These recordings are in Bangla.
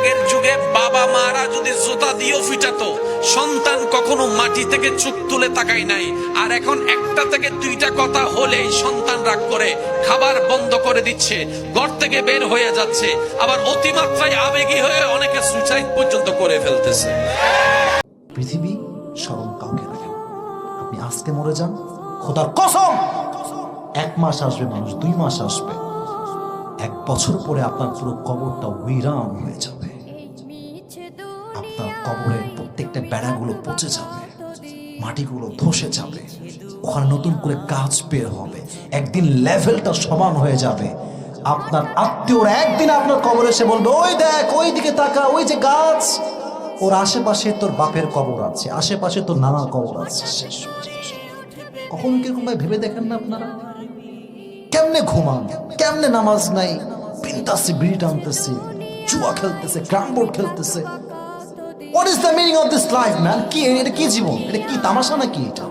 আগের যুগে বাবা মারা যদি জুতা দিয়েও ফিটাতো, সন্তান কখনো মাটি থেকে চোখ তুলে তাকায় নাই। আর এখন একটা থেকে দুইটা কথা হলেই সন্তান রাগ করে খাবার বন্ধ করে দিচ্ছে, ঘর থেকে বের হয়ে যাচ্ছে, আবার অতিমাত্রায় আবেগী হয়ে অনেকে সুইসাইড পর্যন্ত করে ফেলতেছে। পৃথিবী স্মরণ কাউকে রাখে না। আপনি আজকে মরে যান, খোদার কসম 1 মাস আসবে মানুষ, 2 মাস আসবে, 1 বছর পরে আপনার পুরো কবরটা উইরান হয়ে যাবে। আপনার কবরের প্রত্যেকটা বেড়াগুলো পচে যাবে, মাটিগুলো ধসে যাবে, ওখানে নতুন করে গাছ বের হবে, একদিন লেভেলটা সমান হয়ে যাবে। আপনার আত্মীয়রা একদিন আপনার কবরে এসে বলবে, ওই দেখ ওই দিকে তাকা, ওই যে গাছ, ওর আশেপাশে তোর বাপের কবর আছে, আশেপাশে তোর নানার কবর আছে। শেষ কখন কিরকম ভাই ভেবে দেখেন না আপনারা? কেমনে ঘুমান, কেমনে নামাজ নাই, পিনতাছে, বিড়ি টানতেছে, জুয়া খেলতেছে, ক্যারাম বোর্ড খেলতেছে। What is the meaning of this life man? কি এটা, কি জীবন? এটা কি তামাশা নাকি? এটা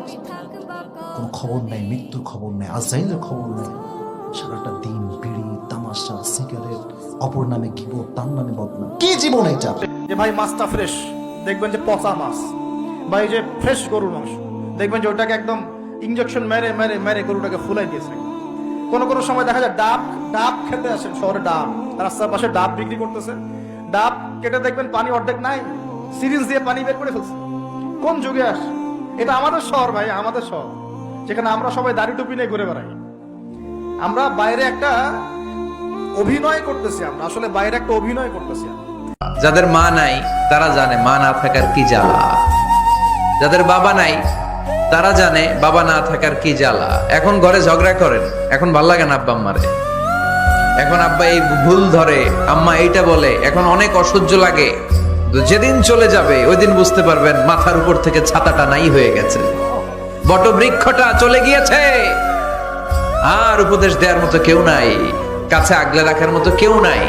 কোনো খবর নাই, মৃত্যুর খবর নাই, আজরাইলের খবর নাই। সারাটা দিন বিড়ি, তামাশা, সিগারেট, অপর নামে গিবত, তার নামে বদনাম। কি জীবন এটা? যে ভাই মাছটা ফ্রেশ, দেখবেন যে পচা মাছ, ভাই যে ফ্রেশ গরুর মাংস, দেখবেন যে ওটাকে একদম ইনজেকশন মেরে মেরে মেরে গরুটাকে ফুলাই দিয়েছে। কোনো সময় দেখা যায় ডাব খেতে আসেন শহরে, ডাব রাস্তার পাশে ডাব বিক্রি করতেছে, ডাব কেটে দেখবেন পানি অর্ধেক নাই, সিরিঞ্জ দিয়ে পানি বের করে ফেলছে। কোন যুগে আসে এটা? আমাদের শহর ভাই, আমাদের শহর, যেখানে আমরা সবাই দাড়ি টুপি নিয়ে ঘুরে বেড়াই। আমরা বাইরে একটা অভিনয় করতেছি, আমরা আসলে বাইরে একটা অভিনয় করতেছি। যাদের মা নাই তারা জানে মা না থাকার কি জ্বালা, যাদের বাবা নাই তারা জানে বাবা না থাকার কি জ্বালা। এখন ঘরে ঝগড়া করেন, এখন ভাল লাগে না আব্বা আম্মারে, এখন আব্বা এই ভুল ধরে, আম্মা এইটা বলে, এখন অনেক অসহ্য লাগে। যেদিন চলে যাবে ওই দিন বুঝতে পারবেন মাথার উপর থেকে ছাতাটা নাই হয়ে গেছে, বটবৃক্ষটা চলে গিয়েছে, আর উপদেশ দেওয়ার মতো কেউ নাই, কাছে আগলে রাখার মতো কেউ নাই।